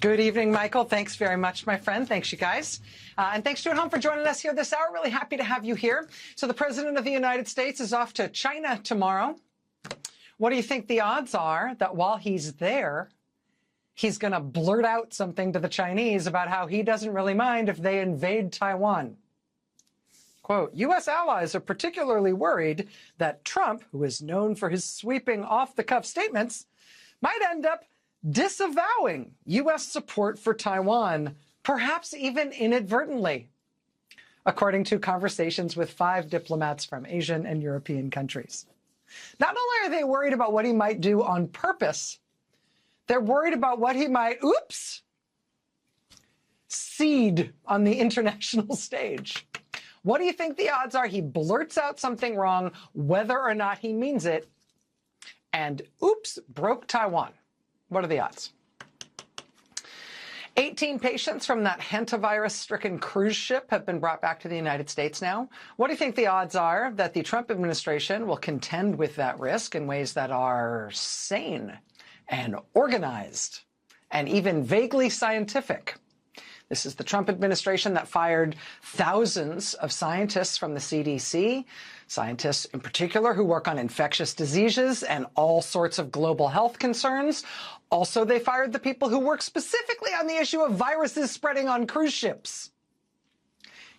Good evening, Michael. Thanks very much, my friend. Thanks, you guys. And thanks to you at home for joining us here this hour. Really happy to have you here. So the President of the United States is off to China tomorrow. What do you think the odds are that while he's there, he's going to blurt out something to the Chinese about how he doesn't really mind if they invade Taiwan? Quote, U.S. allies are particularly worried that Trump, who is known for his sweeping off-the-cuff statements, might end up disavowing U.S. support for Taiwan, perhaps even inadvertently, according to conversations with 5 diplomats from Asian and European countries. Not only are they worried about what he might do on purpose, they're worried about what he might, seed on the international stage. What do you think the odds are he blurts out something wrong, whether or not he means it, and broke Taiwan? What are the odds? 18 patients from that hantavirus-stricken cruise ship have been brought back to the United States now. What do you think the odds are that the Trump administration will contend with that risk in ways that are sane and organized and even vaguely scientific? This is the Trump administration that fired thousands of scientists from the CDC, scientists in particular who work on infectious diseases and all sorts of global health concerns. Also, they fired the people who work specifically on the issue of viruses spreading on cruise ships.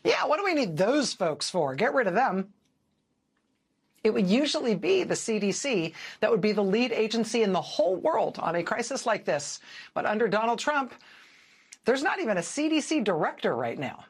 Yeah, what do we need those folks for? Get rid of them. It would usually be the CDC that would be the lead agency in the whole world on a crisis like this. But under Donald Trump, there's not even a CDC director right now.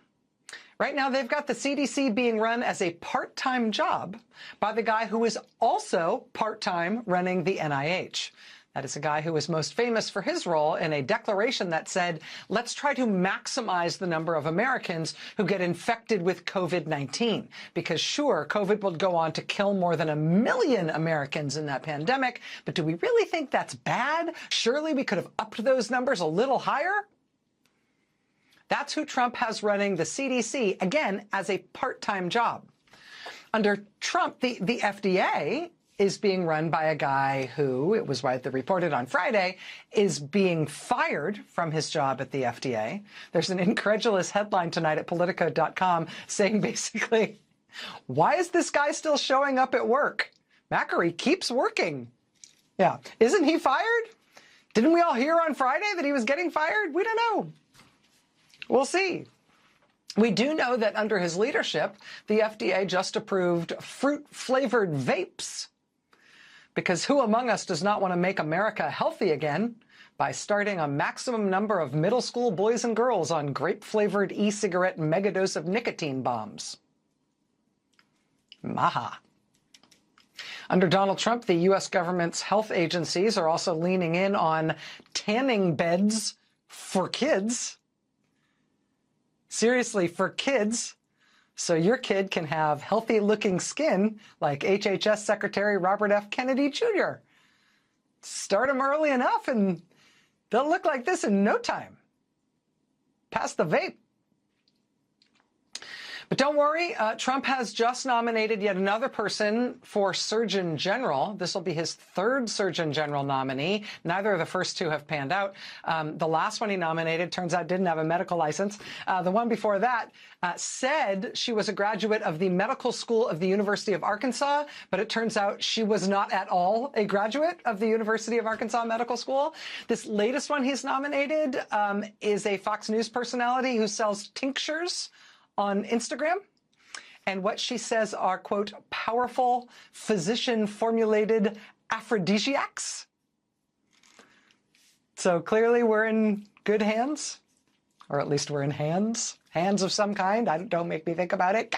Right now, they've got the CDC being run as a part-time job by the guy who is also part-time running the NIH. That is a guy who is most famous for his role in a declaration that said, let's try to maximize the number of Americans who get infected with COVID-19. Because sure, COVID will go on to kill more than 1 million Americans in that pandemic. But do we really think that's bad? Surely we could have upped those numbers a little higher? That's who Trump has running the CDC, again, as a part-time job. Under Trump, the FDA is being run by a guy who, it was reported on Friday, is being fired from his job at the FDA. There's an incredulous headline tonight at Politico.com saying basically, why is this guy still showing up at work? Macri keeps working. Yeah, isn't he fired? Didn't we all hear on Friday that he was getting fired? We don't know. We'll see. We do know that under his leadership, the FDA just approved fruit-flavored vapes. Because who among us does not want to make America healthy again by starting a maximum number of middle school boys and girls on grape-flavored e-cigarette megadose of nicotine bombs? Maha. Under Donald Trump, the U.S. government's health agencies are also leaning in on tanning beds for kids. Seriously, for kids, so your kid can have healthy-looking skin like HHS Secretary Robert F. Kennedy Jr. Start them early enough and they'll look like this in no time. Pass the vape. But don't worry, Trump has just nominated yet another person for Surgeon General. This will be his 3rd Surgeon General nominee. Neither of the first 2 have panned out. The last one he nominated, turns out, didn't have a medical license. The one before that said she was a graduate of the medical school of the University of Arkansas, but it turns out she was not at all a graduate of the University of Arkansas Medical School. This latest one he's nominated is a Fox News personality who sells tinctures on Instagram, and what she says are, quote, powerful physician-formulated aphrodisiacs. So clearly we're in good hands, or at least we're in hands of some kind. Don't make me think about it.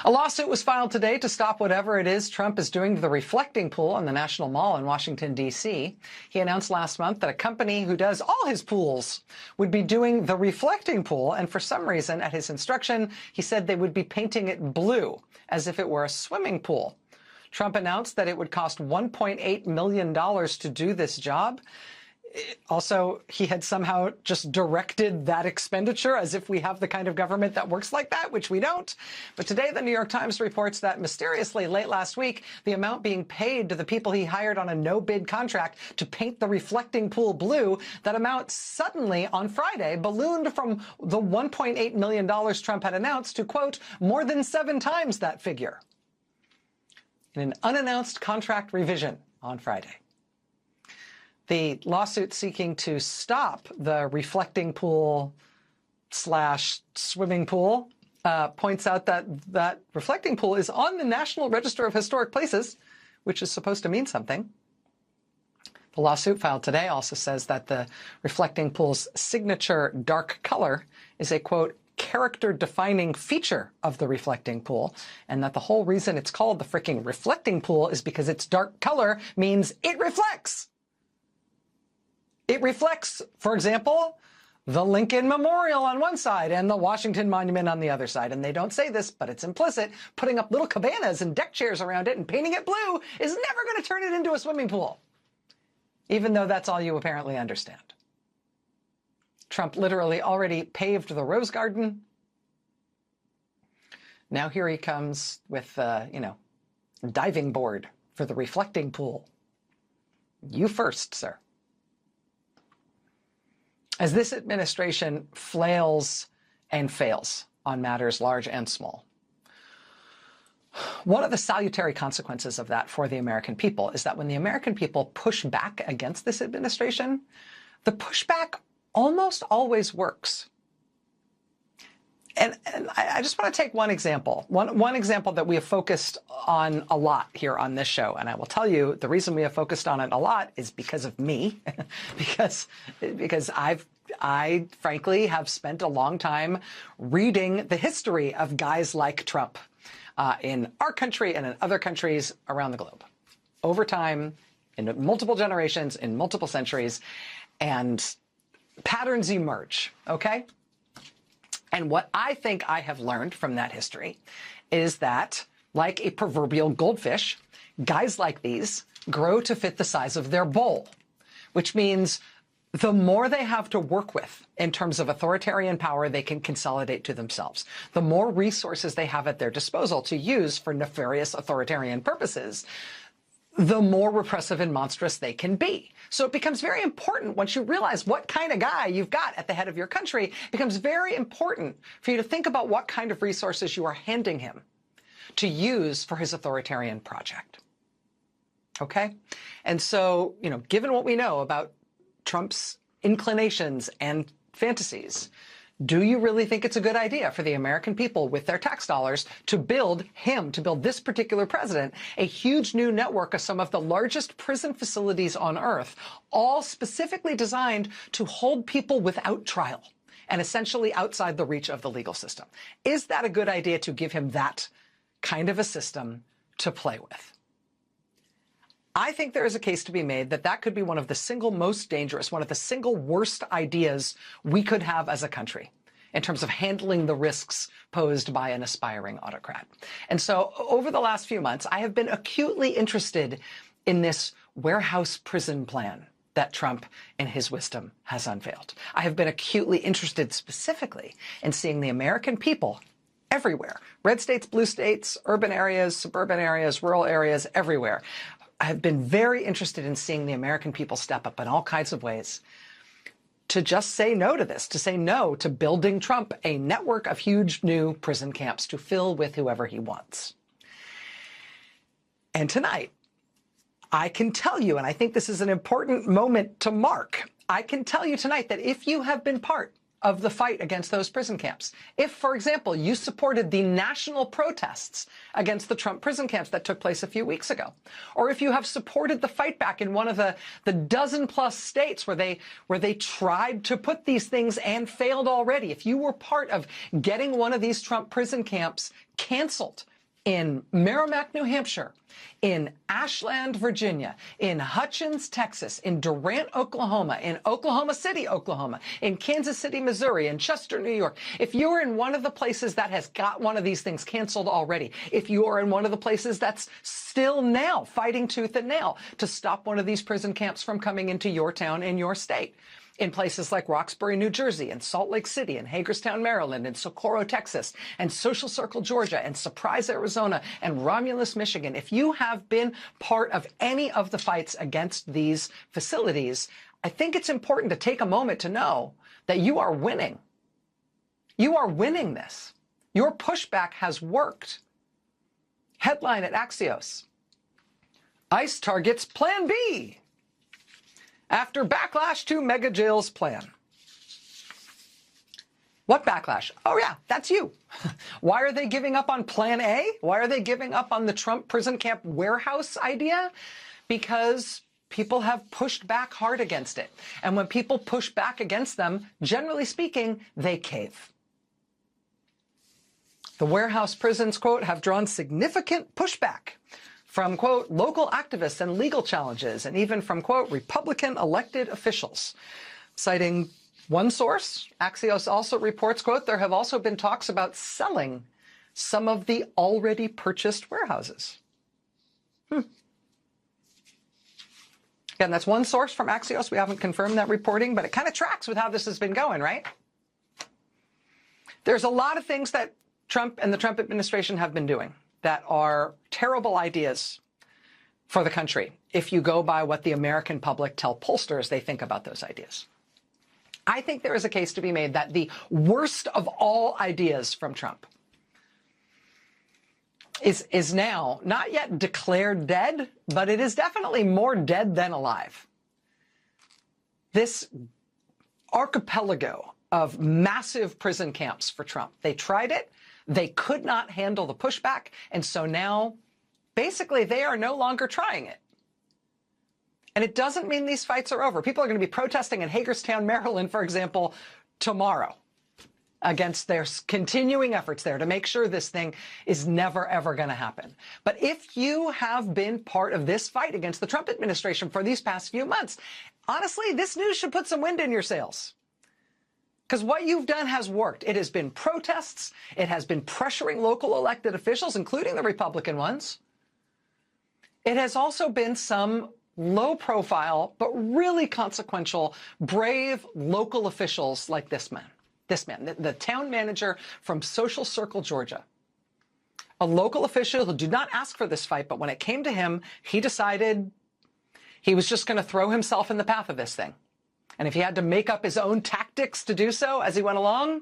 A lawsuit was filed today to stop whatever it is Trump is doing to the reflecting pool on the National Mall in Washington, D.C. He announced last month that a company who does all his pools would be doing the reflecting pool, and for some reason, at his instruction, he said they would be painting it blue, as if it were a swimming pool. Trump announced that it would cost $1.8 million to do this job. Also, he had somehow just directed that expenditure as if we have the kind of government that works like that, which we don't. But today, the New York Times reports that mysteriously late last week, the amount being paid to the people he hired on a no-bid contract to paint the reflecting pool blue, that amount suddenly on Friday ballooned from the $1.8 million Trump had announced to, quote, more than 7 times that figure in an unannounced contract revision on Friday. The lawsuit seeking to stop the reflecting pool / swimming pool points out that that reflecting pool is on the National Register of Historic Places, which is supposed to mean something. The lawsuit filed today also says that the reflecting pool's signature dark color is a, quote, character-defining feature of the reflecting pool, and that the whole reason it's called the fricking reflecting pool is because its dark color means it reflects. It reflects, for example, the Lincoln Memorial on one side and the Washington Monument on the other side. And they don't say this, but it's implicit. Putting up little cabanas and deck chairs around it and painting it blue is never going to turn it into a swimming pool, even though that's all you apparently understand. Trump literally already paved the Rose Garden. Now here he comes with, diving board for the reflecting pool. You first, sir. As this administration flails and fails on matters large and small, one of the salutary consequences of that for the American people is that when the American people push back against this administration, the pushback almost always works. And I just want to take one example, one example that we have focused on a lot here on this show. And I will tell you, the reason we have focused on it a lot is because of me, because I frankly have spent a long time reading the history of guys like Trump in our country and in other countries around the globe over time, in multiple generations, in multiple centuries, and patterns emerge, okay? And what I think I have learned from that history is that, like a proverbial goldfish, guys like these grow to fit the size of their bowl, which means the more they have to work with in terms of authoritarian power they can consolidate to themselves, the more resources they have at their disposal to use for nefarious authoritarian purposes, the more repressive and monstrous they can be. So it becomes very important, once you realize what kind of guy you've got at the head of your country, it becomes very important for you to think about what kind of resources you are handing him to use for his authoritarian project. Okay? And so, given what we know about Trump's inclinations and fantasies, do you really think it's a good idea for the American people with their tax dollars to build this particular president, a huge new network of some of the largest prison facilities on earth, all specifically designed to hold people without trial and essentially outside the reach of the legal system? Is that a good idea to give him that kind of a system to play with? I think there is a case to be made that that could be one of the single most dangerous, one of the single worst ideas we could have as a country in terms of handling the risks posed by an aspiring autocrat. And so over the last few months, I have been acutely interested in this warehouse prison plan that Trump, in his wisdom, has unveiled. I have been acutely interested specifically in seeing the American people everywhere, red states, blue states, urban areas, suburban areas, rural areas, everywhere. I have been very interested in seeing the American people step up in all kinds of ways to just say no to this, to say no to building Trump a network of huge new prison camps to fill with whoever he wants. And tonight, I can tell you, and I think this is an important moment to mark, I can tell you tonight that if you have been part of the fight against those prison camps, if, for example, you supported the national protests against the Trump prison camps that took place a few weeks ago, or if you have supported the fight back in one of the dozen-plus states where they tried to put these things and failed already, if you were part of getting one of these Trump prison camps canceled in Merrimack, New Hampshire, in Ashland, Virginia, in Hutchins, Texas, in Durant, Oklahoma, in Oklahoma City, Oklahoma, in Kansas City, Missouri, in Chester, New York, if you're in one of the places that has got one of these things canceled already, if you are in one of the places that's still now fighting tooth and nail to stop one of these prison camps from coming into your town and your state, in places like Roxbury, New Jersey, and Salt Lake City, and Hagerstown, Maryland, and Socorro, Texas, and Social Circle, Georgia, and Surprise, Arizona, and Romulus, Michigan, if you have been part of any of the fights against these facilities, I think it's important to take a moment to know that you are winning. You are winning this. Your pushback has worked. Headline at Axios: ICE targets Plan B after backlash to mega jails plan. What backlash? Oh, yeah, that's you. Why are they giving up on Plan A? Why are they giving up on the Trump prison camp warehouse idea? Because people have pushed back hard against it. And when people push back against them, generally speaking, they cave. The warehouse prisons, quote, have drawn significant pushback from, quote, local activists and legal challenges, and even from, quote, Republican elected officials. Citing one source, Axios also reports, quote, there have also been talks about selling some of the already purchased warehouses. Again, that's one source from Axios. We haven't confirmed that reporting, but it kind of tracks with how this has been going, right? There's a lot of things that Trump and the Trump administration have been doing that are terrible ideas for the country if you go by what the American public tell pollsters they think about those ideas. I think there is a case to be made that the worst of all ideas from Trump is now not yet declared dead, but it is definitely more dead than alive. This archipelago of massive prison camps for Trump. They tried it. They could not handle the pushback, and so now, basically, they are no longer trying it. And it doesn't mean these fights are over. People are going to be protesting in Hagerstown, Maryland, for example, tomorrow against their continuing efforts there to make sure this thing is never, ever going to happen. But if you have been part of this fight against the Trump administration for these past few months, honestly, this news should put some wind in your sails. Because what you've done has worked. It has been protests. It has been pressuring local elected officials, including the Republican ones. It has also been some low-profile, but really consequential, brave local officials like this man. The town manager from Social Circle, Georgia. A local official who did not ask for this fight, but when it came to him, he decided he was just going to throw himself in the path of this thing. And if he had to make up his own tactics to do so as he went along,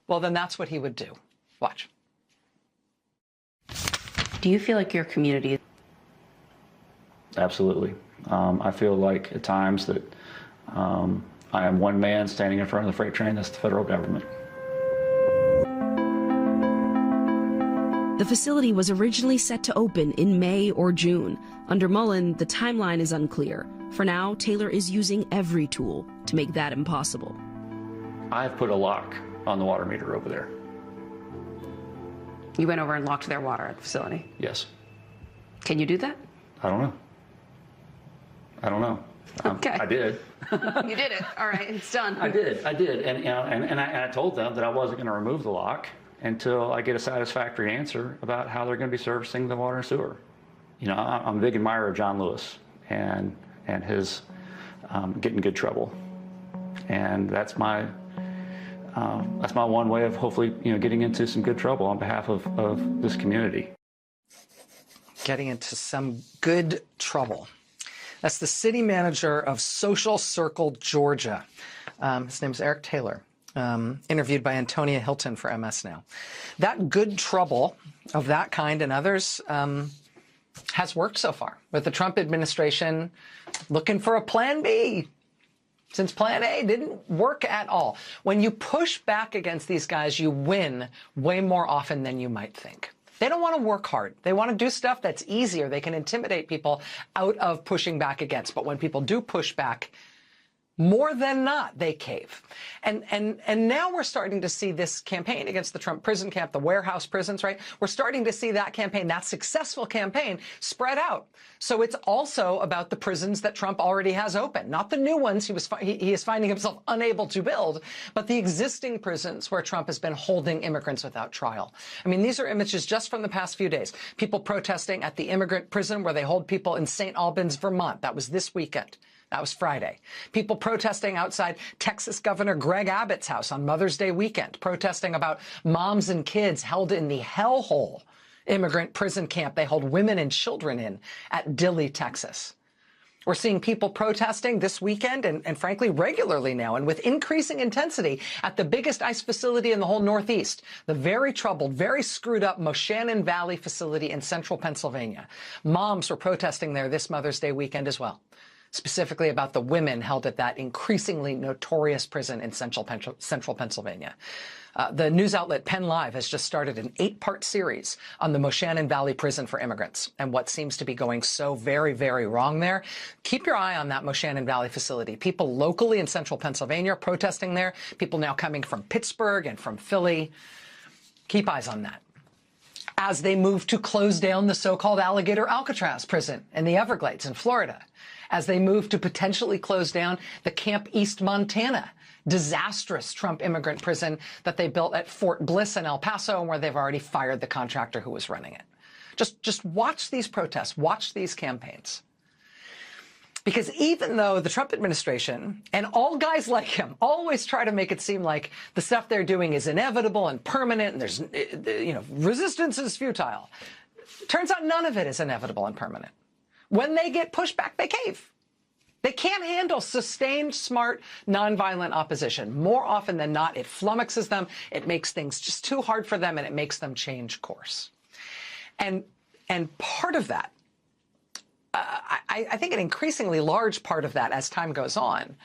well, then that's what he would do. Watch. Do you feel like your community? Absolutely. I feel like at times that I am one man standing in front of the freight train. That's the federal government. The facility was originally set to open in May or June. Under Mullen, the timeline is unclear. For now, Taylor is using every tool to make that impossible. I've put a lock on the water meter over there. You went over and locked their water at the facility? Yes. Can you do that? I don't know. Okay. I did. You did it. All right, it's done. I did. And I told them that I wasn't going to remove the lock until I get a satisfactory answer about how they're going to be servicing the water and sewer. You know, I'm a big admirer of John Lewis and his getting good trouble, and that's my one way of hopefully getting into some good trouble on behalf of this community. Getting into some good trouble. That's the city manager of Social Circle, Georgia. His name's Eric Taylor, interviewed by Antonia Hilton for MS Now. That good trouble of that kind and others has worked so far, with the Trump administration looking for a Plan B, since Plan A didn't work at all. When you push back against these guys, you win way more often than you might think. They don't want to work hard. They want to do stuff that's easier. They can intimidate people out of pushing back against. But when people do push back, more than not, they cave. And now we're starting to see this campaign against the Trump prison camp, the warehouse prisons, right? We're starting to see that campaign, that successful campaign, spread out. So it's also about the prisons that Trump already has open, not the new ones he is finding himself unable to build, but the existing prisons where Trump has been holding immigrants without trial. I mean, these are images just from the past few days. People protesting at the immigrant prison where they hold people in St. Albans, Vermont. That was this weekend. That was Friday. People protesting outside Texas Governor Greg Abbott's house on Mother's Day weekend, protesting about moms and kids held in the hellhole immigrant prison camp they hold women and children in at Dilley, Texas. We're seeing people protesting this weekend and frankly, regularly now and with increasing intensity at the biggest ICE facility in the whole Northeast, the very troubled, very screwed up Moshannon Valley facility in central Pennsylvania. Moms were protesting there this Mother's Day weekend as well, specifically about the women held at that increasingly notorious prison in central Pennsylvania. The news outlet Penn Live has just started an 8-part series on the Moshannon Valley Prison for immigrants and what seems to be going so very, very wrong there. Keep your eye on that Moshannon Valley facility. People locally in central Pennsylvania protesting there, people now coming from Pittsburgh and from Philly. Keep eyes on that. As they move to close down the so-called Alligator Alcatraz prison in the Everglades in Florida, as they move to potentially close down the Camp East Montana disastrous Trump immigrant prison that they built at Fort Bliss in El Paso, and where they've already fired the contractor who was running it. Just watch these protests, watch these campaigns. Because even though the Trump administration and all guys like him always try to make it seem like the stuff they're doing is inevitable and permanent and there's, resistance is futile, turns out none of it is inevitable and permanent. When they get pushed back, they cave. They can't handle sustained, smart, nonviolent opposition. More often than not, it flummoxes them, it makes things just too hard for them, and it makes them change course. And part of that, I think an increasingly large part of that as time goes on,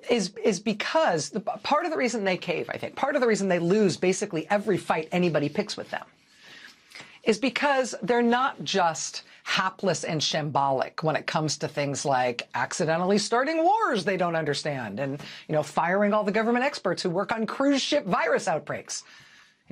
is because part of the reason they cave, I think, part of the reason they lose basically every fight anybody picks with them, is because they're not just hapless and shambolic when it comes to things like accidentally starting wars they don't understand and, firing all the government experts who work on cruise ship virus outbreaks,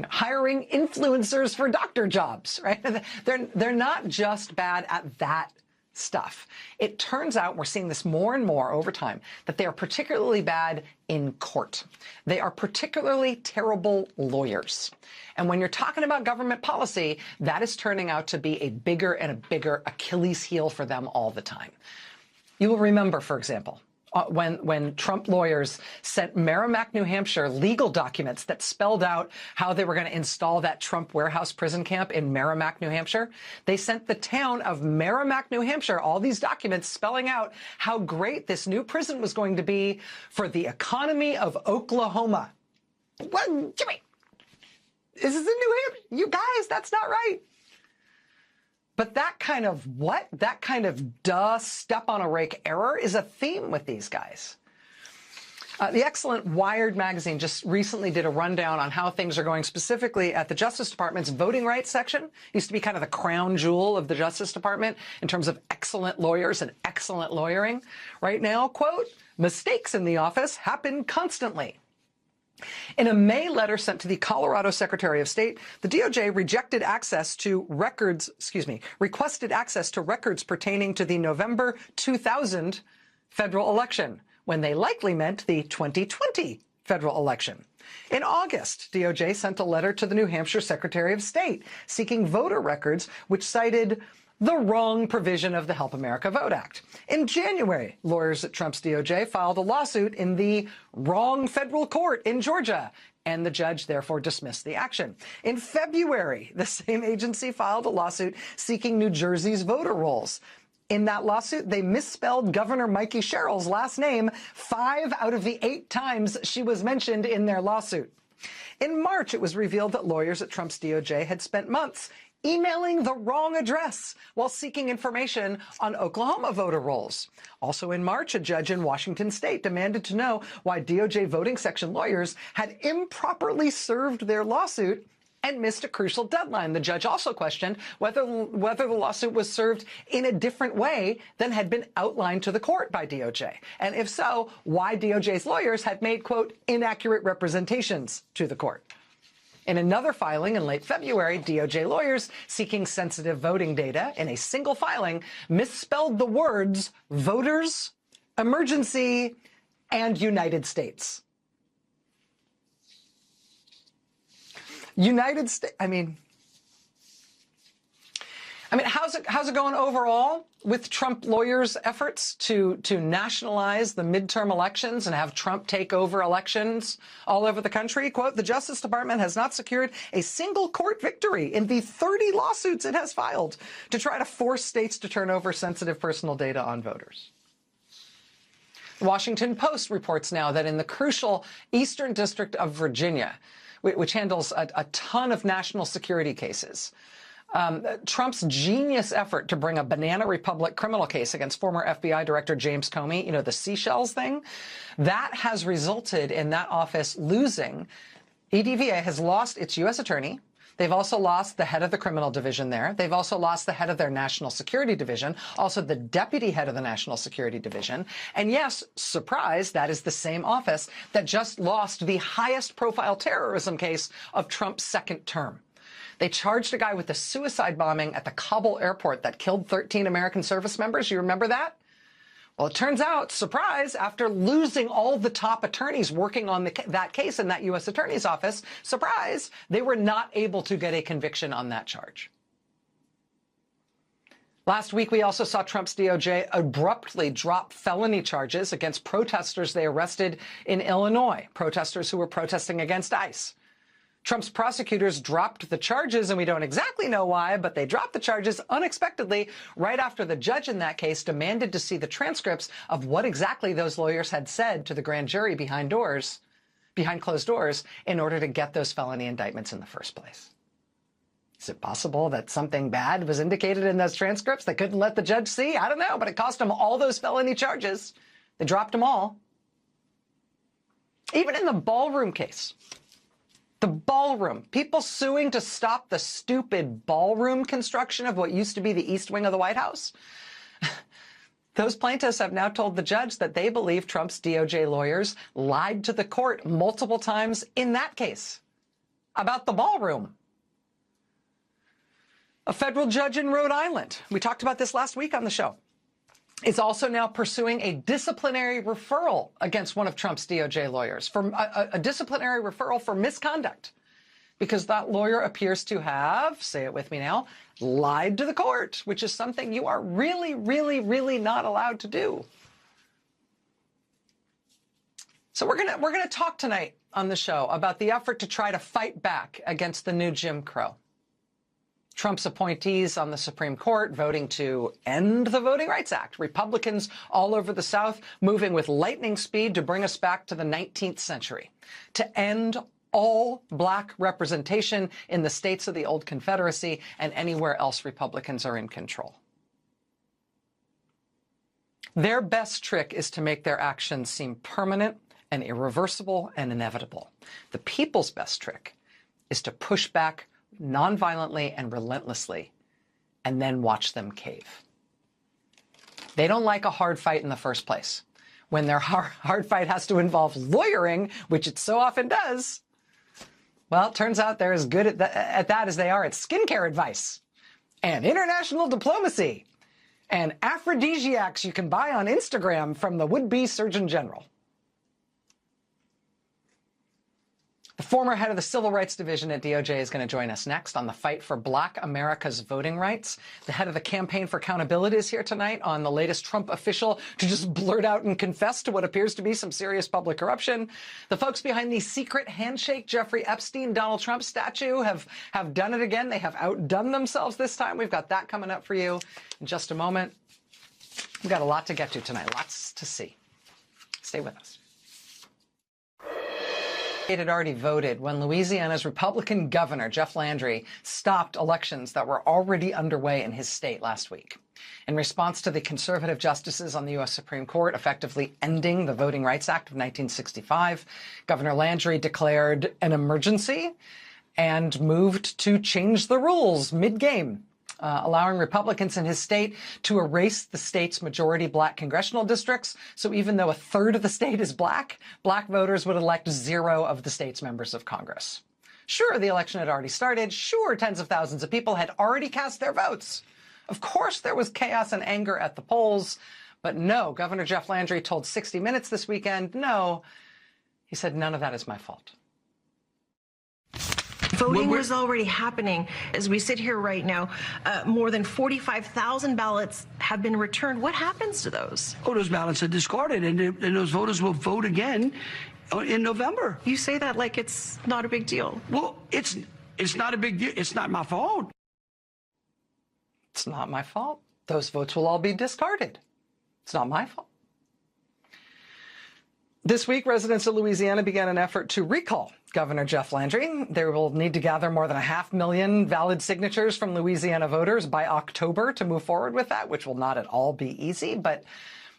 hiring influencers for doctor jobs, right? They're not just bad at that stuff. It turns out, we're seeing this more and more over time, that they are particularly bad in court. They are particularly terrible lawyers. And when you're talking about government policy, that is turning out to be a bigger and a bigger Achilles heel for them all the time. You will remember, for example, when Trump lawyers sent Merrimack, New Hampshire, legal documents that spelled out how they were going to install that Trump warehouse prison camp in Merrimack, New Hampshire. They sent the town of Merrimack, New Hampshire, all these documents spelling out how great this new prison was going to be for the economy of Oklahoma. What, Jimmy? This is in New Hampshire. You guys, that's not right. But that kind of step on a rake error is a theme with these guys. The excellent Wired magazine just recently did a rundown on how things are going specifically at the Justice Department's voting rights section. Used to be kind of the crown jewel of the Justice Department in terms of excellent lawyers and excellent lawyering. Right now, quote, mistakes in the office happen constantly. In a May letter sent to the Colorado Secretary of State, the DOJ requested access to records pertaining to the November 2000 federal election, when they likely meant the 2020 federal election. In August, DOJ sent a letter to the New Hampshire Secretary of State seeking voter records which cited the wrong provision of the Help America Vote Act. In January, lawyers at Trump's DOJ filed a lawsuit in the wrong federal court in Georgia, and the judge therefore dismissed the action. In February, the same agency filed a lawsuit seeking New Jersey's voter rolls. In that lawsuit, they misspelled Governor Mikey Sherrill's last name 5 out of the 8 times she was mentioned in their lawsuit. In March, it was revealed that lawyers at Trump's DOJ had spent months emailing the wrong address while seeking information on Oklahoma voter rolls. Also in March, a judge in Washington state demanded to know why DOJ voting section lawyers had improperly served their lawsuit and missed a crucial deadline. The judge also questioned whether the lawsuit was served in a different way than had been outlined to the court by DOJ. And if so, why DOJ's lawyers had made, quote, inaccurate representations to the court. In another filing in late February, DOJ lawyers seeking sensitive voting data in a single filing misspelled the words voters, emergency, and United States. United States, I mean, how's it going overall with Trump lawyers' efforts to nationalize the midterm elections and have Trump take over elections all over the country? Quote, the Justice Department has not secured a single court victory in the 30 lawsuits it has filed to try to force states to turn over sensitive personal data on voters. The Washington Post reports now that in the crucial Eastern District of Virginia, which handles a ton of national security cases, Trump's genius effort to bring a Banana Republic criminal case against former FBI Director James Comey, you know, the seashells thing, that has resulted in that office losing. EDVA has lost its U.S. attorney. They've also lost the head of the criminal division there. They've also lost the head of their national security division, also the deputy head of the national security division. And yes, surprise, that is the same office that just lost the highest profile terrorism case of Trump's second term. They charged a guy with the suicide bombing at the Kabul airport that killed 13 American service members. You remember that? Well, it turns out, surprise, after losing all the top attorneys working on that case in that U.S. attorney's office, surprise, they were not able to get a conviction on that charge. Last week, we also saw Trump's DOJ abruptly drop felony charges against protesters they arrested in Illinois, protesters who were protesting against ICE. Trump's prosecutors dropped the charges, and we don't exactly know why, but they dropped the charges unexpectedly right after the judge in that case demanded to see the transcripts of what exactly those lawyers had said to the grand jury behind closed doors, in order to get those felony indictments in the first place. Is it possible that something bad was indicated in those transcripts they couldn't let the judge see? I don't know, but it cost them all those felony charges. They dropped them all. Even in the ballroom case. The ballroom, people suing to stop the stupid ballroom construction of what used to be the East Wing of the White House. Those plaintiffs have now told the judge that they believe Trump's DOJ lawyers lied to the court multiple times in that case about the ballroom. A federal judge in Rhode Island, we talked about this last week on the show, is also now pursuing a disciplinary referral against one of Trump's DOJ lawyers, for a disciplinary referral for misconduct, because that lawyer appears to have, say it with me now, lied to the court, which is something you are really, really, really not allowed to do. So we're gonna talk tonight on the show about the effort to try to fight back against the new Jim Crow. Trump's appointees on the Supreme Court voting to end the Voting Rights Act. Republicans all over the South moving with lightning speed to bring us back to the 19th century, to end all black representation in the states of the old Confederacy and anywhere else Republicans are in control. Their best trick is to make their actions seem permanent and irreversible and inevitable. The people's best trick is to push back nonviolently and relentlessly, and then watch them cave. They don't like a hard fight in the first place. When their hard fight has to involve lawyering, which it so often does, well, it turns out they're as good at that as they are at skincare advice and international diplomacy and aphrodisiacs you can buy on Instagram from the would-be Surgeon General. The former head of the Civil Rights Division at DOJ is going to join us next on the fight for Black America's voting rights. The head of the Campaign for Accountability is here tonight on the latest Trump official to just blurt out and confess to what appears to be some serious public corruption. The folks behind the secret handshake Jeffrey Epstein Donald Trump statue have done it again. They have outdone themselves this time. We've got that coming up for you in just a moment. We've got a lot to get to tonight, lots to see. Stay with us. Had already voted when Louisiana's Republican governor, Jeff Landry, stopped elections that were already underway in his state last week. In response to the conservative justices on the U.S. Supreme Court effectively ending the Voting Rights Act of 1965, Governor Landry declared an emergency and moved to change the rules mid-game, allowing Republicans in his state to erase the state's majority black congressional districts. So even though a third of the state is black voters would elect 0 of the state's members of Congress. Sure, the election had already started. Sure, tens of thousands of people had already cast their votes. Of course, there was chaos and anger at the polls. But no, Governor Jeff Landry told 60 Minutes this weekend, no, he said, none of that is my fault. Voting was already happening. As we sit here right now, more than 45,000 ballots have been returned. What happens to those? Oh, those ballots are discarded, and those voters will vote again in November. You say that like it's not a big deal. Well, it's not a big deal. It's not my fault. It's not my fault. Those votes will all be discarded. It's not my fault. This week, residents of Louisiana began an effort to recall Governor Jeff Landry. They will need to gather more than 500,000 valid signatures from Louisiana voters by October to move forward with that, which will not at all be easy. But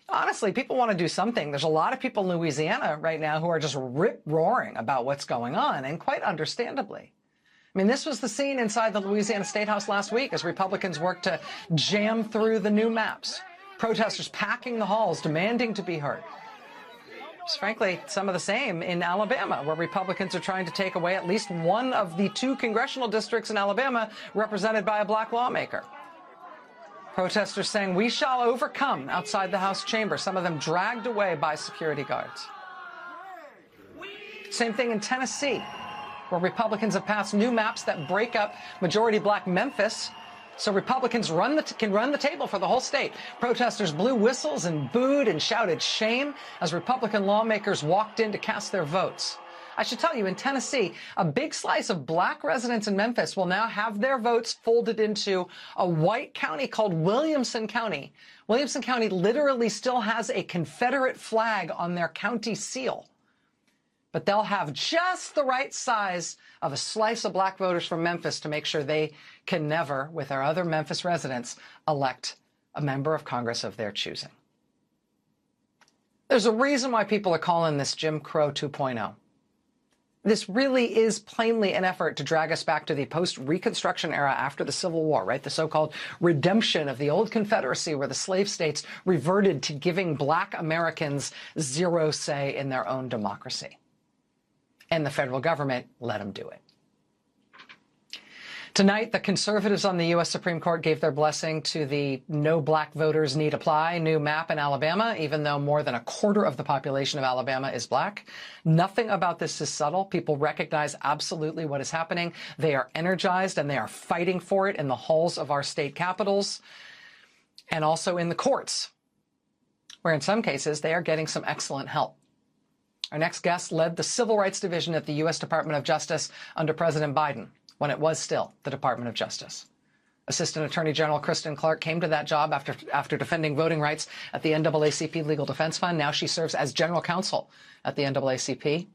honestly, people want to do something. There's a lot of people in Louisiana right now who are just rip-roaring about what's going on, and quite understandably. I mean, this was the scene inside the Louisiana State House last week as Republicans worked to jam through the new maps. Protesters packing the halls, demanding to be heard. It's frankly some of the same in Alabama, where Republicans are trying to take away at least one of the 2 congressional districts in Alabama represented by a black lawmaker. Protesters saying, "We shall overcome," outside the House chamber, some of them dragged away by security guards. Same thing in Tennessee, where Republicans have passed new maps that break up majority black Memphis so Republicans can run the table for the whole state. Protesters blew whistles and booed and shouted shame as Republican lawmakers walked in to cast their votes. I should tell you, in Tennessee, a big slice of black residents in Memphis will now have their votes folded into a white county called Williamson County. Williamson County literally still has a Confederate flag on their county seal. But they'll have just the right size of a slice of black voters from Memphis to make sure they can never, with our other Memphis residents, elect a member of Congress of their choosing. There's a reason why people are calling this Jim Crow 2.0. This really is plainly an effort to drag us back to the post-Reconstruction era after the Civil War, right? The so-called redemption of the old Confederacy, where the slave states reverted to giving black Americans 0 say in their own democracy. And the federal government let them do it. Tonight, the conservatives on the U.S. Supreme Court gave their blessing to the No Black Voters Need Apply new map in Alabama, even though more than a quarter of the population of Alabama is black. Nothing about this is subtle. People recognize absolutely what is happening. They are energized and they are fighting for it in the halls of our state capitals and also in the courts, where in some cases they are getting some excellent help. Our next guest led the Civil Rights Division at the U.S. Department of Justice under President Biden, when it was still the Department of Justice. Assistant Attorney General Kristen Clark came to that job after defending voting rights at the NAACP Legal Defense Fund. Now she serves as general counsel at the NAACP.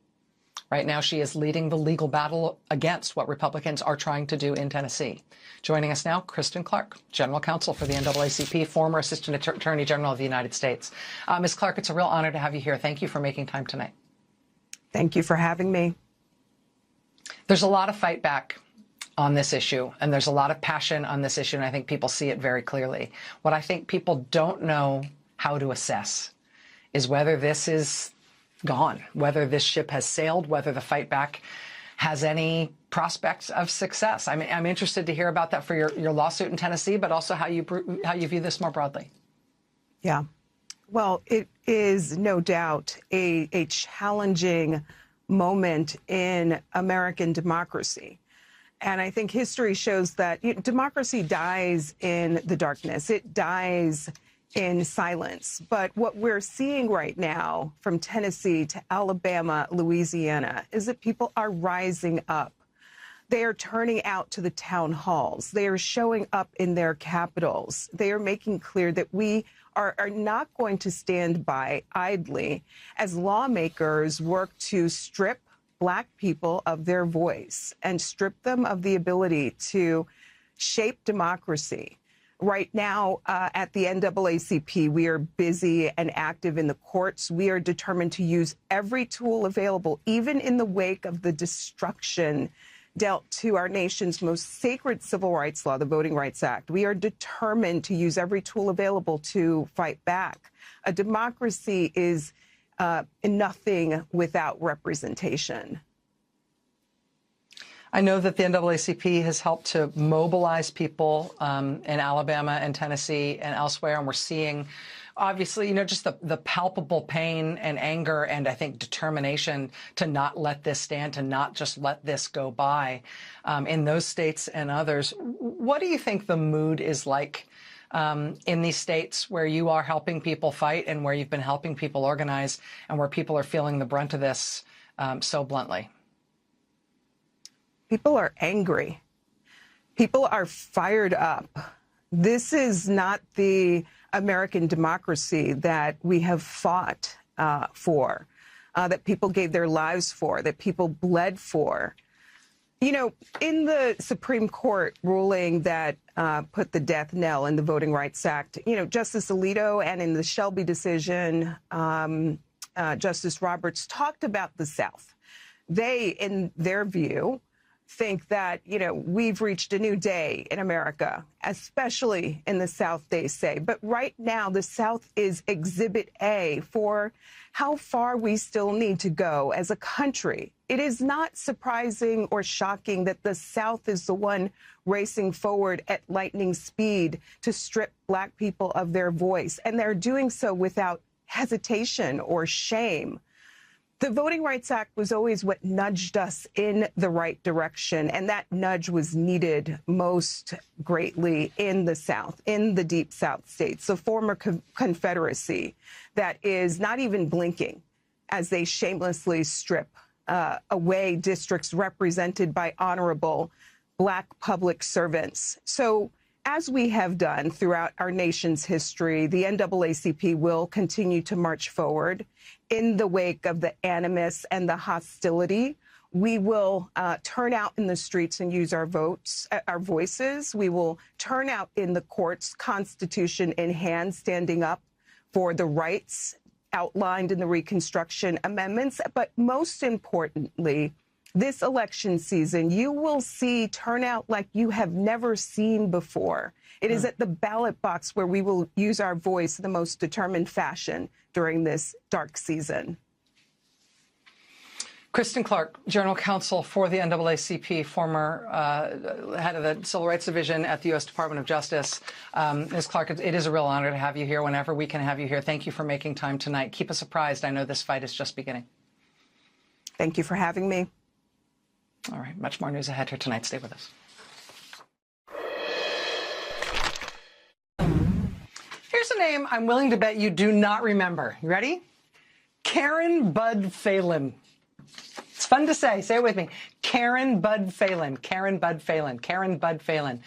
Right now she is leading the legal battle against what Republicans are trying to do in Tennessee. Joining us now, Kristen Clark, general counsel for the NAACP, former Assistant Attorney General of the United States. Ms. Clark, it's a real honor to have you here. Thank you for making time tonight. Thank you for having me. There's a lot of fight back on this issue, and there's a lot of passion on this issue, and I think people see it very clearly. What I think people don't know how to assess is whether this is gone, whether this ship has sailed, whether the fight back has any prospects of success. I'm interested to hear about that for your lawsuit in Tennessee, but also how you view this more broadly. Yeah. Well, it is no doubt a challenging moment in American democracy. And I think history shows that democracy dies in the darkness. It dies in silence. But what we're seeing right now from Tennessee to Alabama, Louisiana, is that people are rising up. They are turning out to the town halls. They are showing up in their capitals. They are making clear that we are not going to stand by idly as lawmakers work to strip Black people of their voice and strip them of the ability to shape democracy. Right now, at the NAACP, we are busy and active in the courts. We are determined to use every tool available, even in the wake of the destruction dealt to our nation's most sacred civil rights law, the Voting Rights Act. We are determined to use every tool available to fight back. A democracy is nothing without representation. I know that the NAACP has helped to mobilize people in Alabama and Tennessee and elsewhere, and we're seeing, obviously, just the palpable pain and anger and, I think, determination to not let this stand, to not just let this go by in those states and others. What do you think the mood is like in these states where you are helping people fight and where you've been helping people organize and where people are feeling the brunt of this so bluntly? People are angry. People are fired up. This is not the American democracy that we have fought for, that people gave their lives for, that people bled for. In the Supreme Court ruling that put the death knell in the Voting Rights Act, Justice Alito and in the Shelby decision, Justice Roberts talked about the South. They, in their view, think that, we've reached a new day in America, especially in the South, they say. But right now, the South is Exhibit A for how far we still need to go as a country. It is not surprising or shocking that the South is the one racing forward at lightning speed to strip Black people of their voice, and they're doing so without hesitation or shame. The Voting Rights Act was always what nudged us in the right direction, and that nudge was needed most greatly in the South, in the Deep South states, the former Confederacy that is not even blinking as they shamelessly strip away districts represented by honorable Black public servants. So, as we have done throughout our nation's history, the NAACP will continue to march forward in the wake of the animus and the hostility. We will turn out in the streets and use our voices. We will turn out in the courts, Constitution in hand, standing up for the rights outlined in the Reconstruction Amendments. But most importantly, this election season, you will see turnout like you have never seen before. It is at the ballot box where we will use our voice in the most determined fashion during this dark season. Kristen Clark, General Counsel for the NAACP, former head of the Civil Rights Division at the U.S. Department of Justice. Ms. Clark, it is a real honor to have you here whenever we can have you here. Thank you for making time tonight. Keep us apprised. I know this fight is just beginning. Thank you for having me. All right, much more news ahead here tonight. Stay with us. Here's a name I'm willing to bet you do not remember. You ready? Karen Bud Phelan. It's fun to say. Say it with me. Karen Bud Phelan. Karen Bud Phelan. Karen Bud Phelan.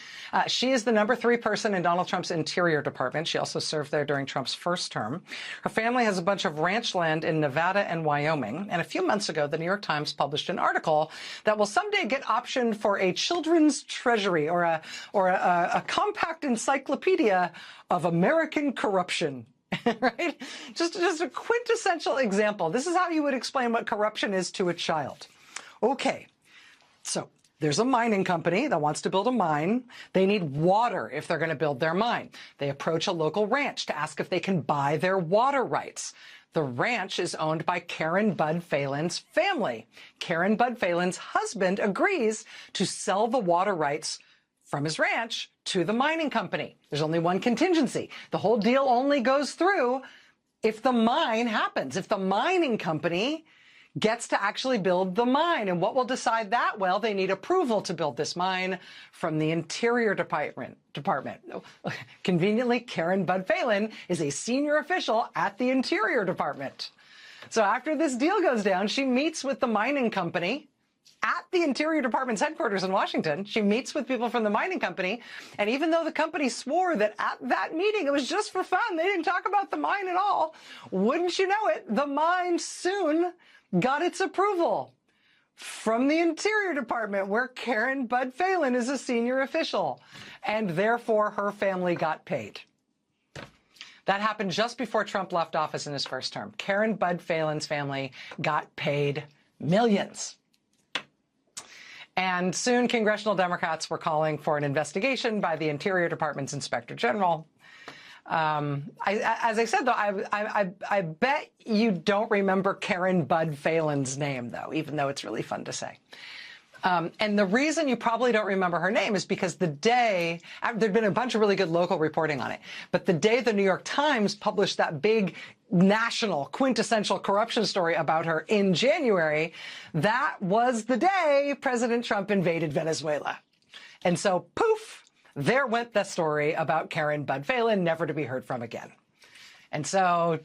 She is the #3 person in Donald Trump's Interior Department. She also served there during Trump's first term. Her family has a bunch of ranch land in Nevada and Wyoming. And a few months ago, the New York Times published an article that will someday get optioned for a children's treasury or a compact encyclopedia of American corruption. Right? Just a quintessential example. This is how you would explain what corruption is to a child. Okay, so there's a mining company that wants to build a mine. They need water if they're going to build their mine. They approach a local ranch to ask if they can buy their water rights. The ranch is owned by Karen Bud Phelan's family. Karen Bud Phelan's husband agrees to sell the water rights from his ranch to the mining company. There's only one contingency. The whole deal only goes through if the mine happens, if the mining company gets to actually build the mine. And what will decide that? Well, they need approval to build this mine from the Interior Department. Conveniently, Karen Bud Phelan is a senior official at the Interior Department. So after this deal goes down, she meets with the mining company at the Interior Department's headquarters in Washington. She meets with people from the mining company. And even though the company swore that at that meeting it was just for fun, they didn't talk about the mine at all, wouldn't you know it, the mine soon got its approval from the Interior Department, where Karen Bud Phelan is a senior official. And therefore, her family got paid. That happened just before Trump left office in his first term. Karen Bud Phelan's family got paid millions. And soon, congressional Democrats were calling for an investigation by the Interior Department's Inspector General. As I said, though, I bet you don't remember Karen Bud Phelan's name, though, even though it's really fun to say. And the reason you probably don't remember her name is because the day, there'd been a bunch of really good local reporting on it, but the day the New York Times published that big national quintessential corruption story about her in January, that was the day President Trump invaded Venezuela. And so, poof, there went the story about Karen Bud Phelan, never to be heard from again. And so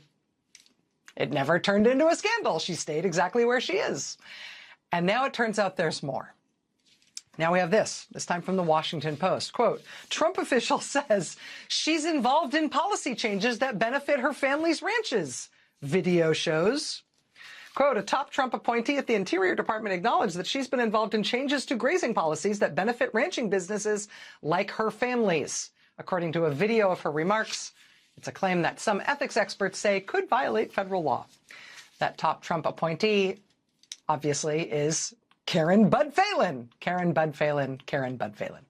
it never turned into a scandal. She stayed exactly where she is. And now it turns out there's more. Now we have this time from the Washington Post. Quote, Trump official says she's involved in policy changes that benefit her family's ranches. Video shows. Quote, a top Trump appointee at the Interior Department acknowledged that she's been involved in changes to grazing policies that benefit ranching businesses like her family's. According to a video of her remarks, it's a claim that some ethics experts say could violate federal law. That top Trump appointee obviously is Karen Bud Phelan. Karen Bud Phelan, Karen Bud Phelan.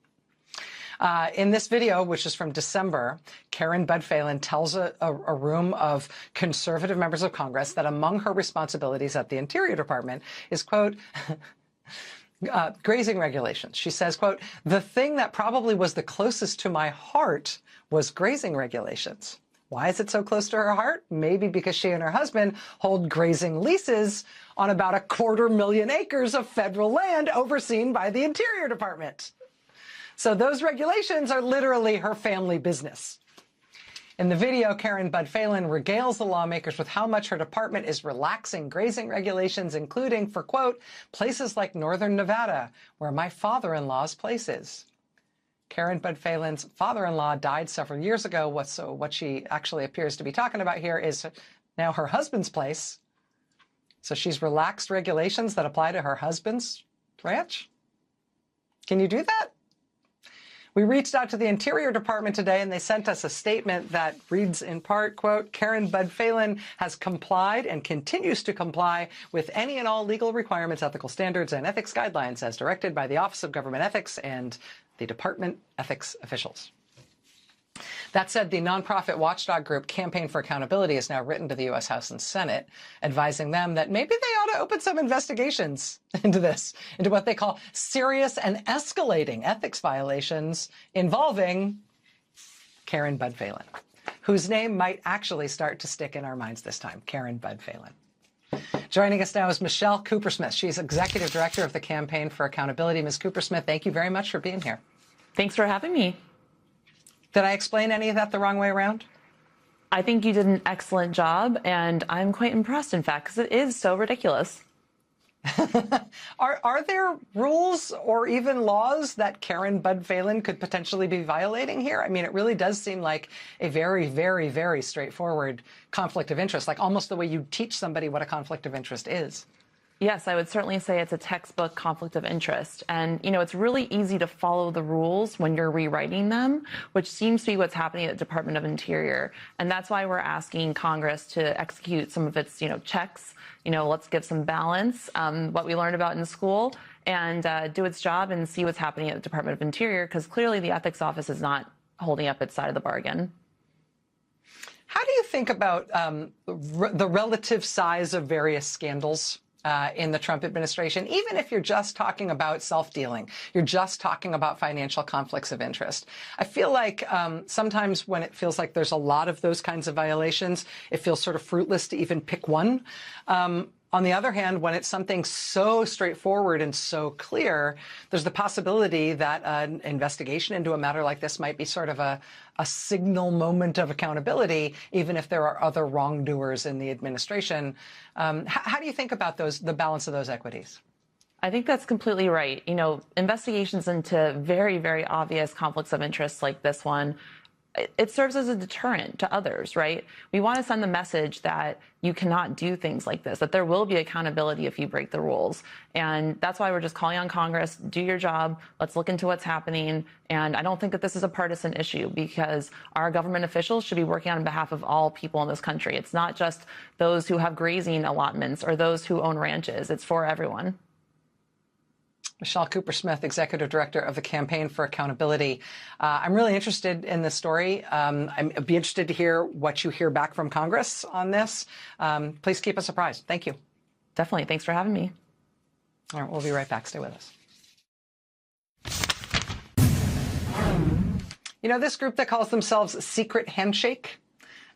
In this video, which is from December, Karen Bud Phelan tells a room of conservative members of Congress that among her responsibilities at the Interior Department is, quote, grazing regulations. She says, quote, the thing that probably was the closest to my heart was grazing regulations. Why is it so close to her heart? Maybe because she and her husband hold grazing leases on about 250,000 acres of federal land overseen by the Interior Department. So those regulations are literally her family business. In the video, Karen Bud Phelan regales the lawmakers with how much her department is relaxing grazing regulations, including for, quote, places like northern Nevada, where my father-in-law's place is. Karen Bud Phelan's father-in-law died several years ago. So what she actually appears to be talking about here is now her husband's place. So she's relaxed regulations that apply to her husband's ranch. Can you do that? We reached out to the Interior Department today, and they sent us a statement that reads in part, quote, Karen Bud Phelan has complied and continues to comply with any and all legal requirements, ethical standards, and ethics guidelines as directed by the Office of Government Ethics and the department ethics officials. That said, the nonprofit watchdog group Campaign for Accountability has now written to the U.S. House and Senate, advising them that maybe they ought to open some investigations into this, into what they call serious and escalating ethics violations involving Karen Bud Phelan, whose name might actually start to stick in our minds this time, Karen Bud Phelan. Joining us now is Michelle Coopersmith. She's Executive Director of the Campaign for Accountability. Ms. Coopersmith, thank you very much for being here. Thanks for having me. Did I explain any of that the wrong way around? I think you did an excellent job, and I'm quite impressed, in fact, because it is so ridiculous. Are there rules or even laws that Karen Bud Phelan could potentially be violating here? I mean, it really does seem like a very, very, very straightforward conflict of interest, like almost the way you teach somebody what a conflict of interest is. Yes, I would certainly say it's a textbook conflict of interest. And, you know, it's really easy to follow the rules when you're rewriting them, which seems to be what's happening at the Department of Interior. And that's why we're asking Congress to execute some of its, checks. Let's give some balance, what we learned about in school, and do its job and see what's happening at the Department of Interior, because clearly the Ethics Office is not holding up its side of the bargain. How do you think about the relative size of various scandals in the Trump administration, even if you're just talking about self-dealing, you're just talking about financial conflicts of interest? I feel like sometimes when it feels like there's a lot of those kinds of violations, it feels sort of fruitless to even pick one. On the other hand, when it's something so straightforward and so clear, there's the possibility that an investigation into a matter like this might be sort of a signal moment of accountability, even if there are other wrongdoers in the administration. How do you think about the balance of those equities? I think that's completely right. Investigations into very, very obvious conflicts of interest like this one, it serves as a deterrent to others, right? We want to send the message that you cannot do things like this, that there will be accountability if you break the rules. And that's why we're just calling on Congress, do your job, let's look into what's happening. And I don't think that this is a partisan issue, because our government officials should be working on behalf of all people in this country. It's not just those who have grazing allotments or those who own ranches. It's for everyone. Michelle Cooper-Smith, Executive Director of the Campaign for Accountability. I'm really interested in this story. I'd be interested to hear what you hear back from Congress on this. Please keep us apprised. Thank you. Definitely. Thanks for having me. All right, we'll be right back. Stay with us. You know this group that calls themselves Secret Handshake?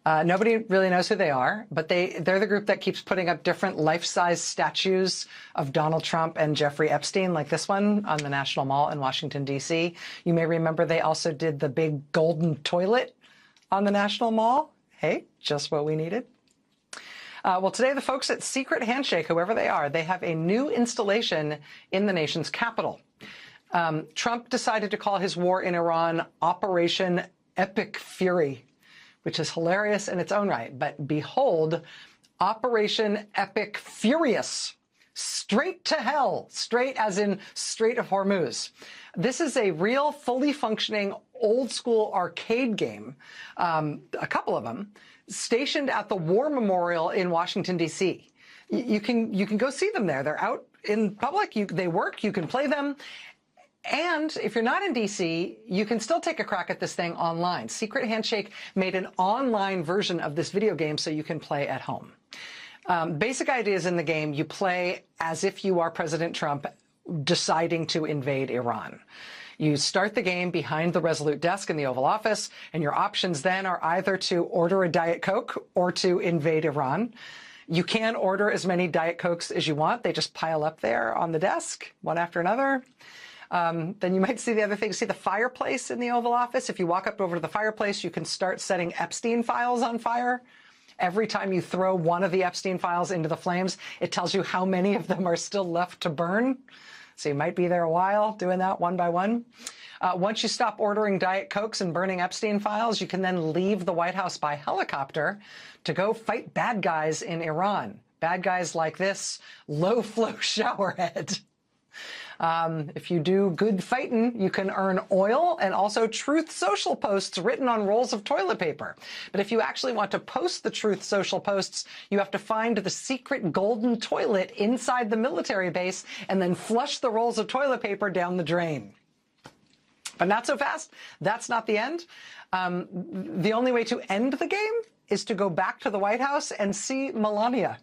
Nobody really knows who they are, but they're the group that keeps putting up different life-size statues of Donald Trump and Jeffrey Epstein, like this one on the National Mall in Washington, D.C. You may remember they also did the big golden toilet on the National Mall. Hey, just what we needed. Well, today the folks at Secret Handshake, whoever they are, they have a new installation in the nation's capital. Trump decided to call his war in Iran Operation Epic Fury, which is hilarious in its own right. But behold, Operation Epic Furious, straight to hell, straight as in Strait of Hormuz. This is a real, fully functioning, old-school arcade game, a couple of them, stationed at the War Memorial in Washington, D.C. You can go see them there. They're out in public. They work. You can play them. And if you're not in D.C., you can still take a crack at this thing online. Secret Handshake made an online version of this video game so you can play at home. Basic ideas in the game, you play as if you are President Trump deciding to invade Iran. You start the game behind the Resolute desk in the Oval Office, and your options then are either to order a Diet Coke or to invade Iran. You can order as many Diet Cokes as you want. They just pile up there on the desk, one after another. Then you might see the other thing, see the fireplace in the Oval Office. If you walk up over to the fireplace, you can start setting Epstein files on fire. Every time you throw one of the Epstein files into the flames, it tells you how many of them are still left to burn. So you might be there a while doing that one by one. Once you stop ordering Diet Cokes and burning Epstein files, you can then leave the White House by helicopter to go fight bad guys in Iran. Bad guys like this low-flow showerhead. If you do good fighting, you can earn oil and also Truth Social posts written on rolls of toilet paper. But if you actually want to post the Truth Social posts, you have to find the secret golden toilet inside the military base and then flush the rolls of toilet paper down the drain. But not so fast. That's not the end. The only way to end the game is to go back to the White House and see Melania.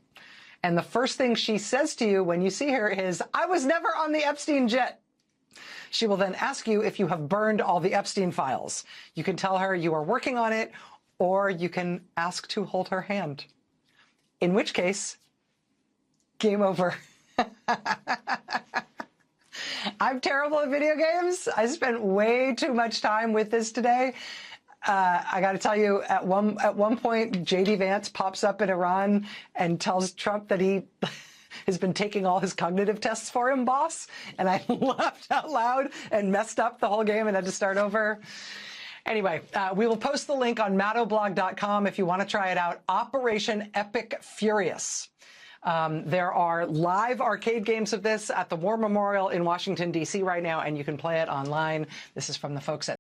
And the first thing she says to you when you see her is, "I was never on the Epstein jet." She will then ask you if you have burned all the Epstein files. You can tell her you are working on it, or you can ask to hold her hand. In which case, game over. I'm terrible at video games. I spent way too much time with this today. I got to tell you, at one point, J.D. Vance pops up in Iran and tells Trump that he has been taking all his cognitive tests for him, boss. And I laughed out loud and messed up the whole game and had to start over. Anyway, we will post the link on maddowblog.com if you want to try it out. Operation Epic Furious. There are live arcade games of this at the War Memorial in Washington, D.C. right now, and you can play it online. This is from the folks at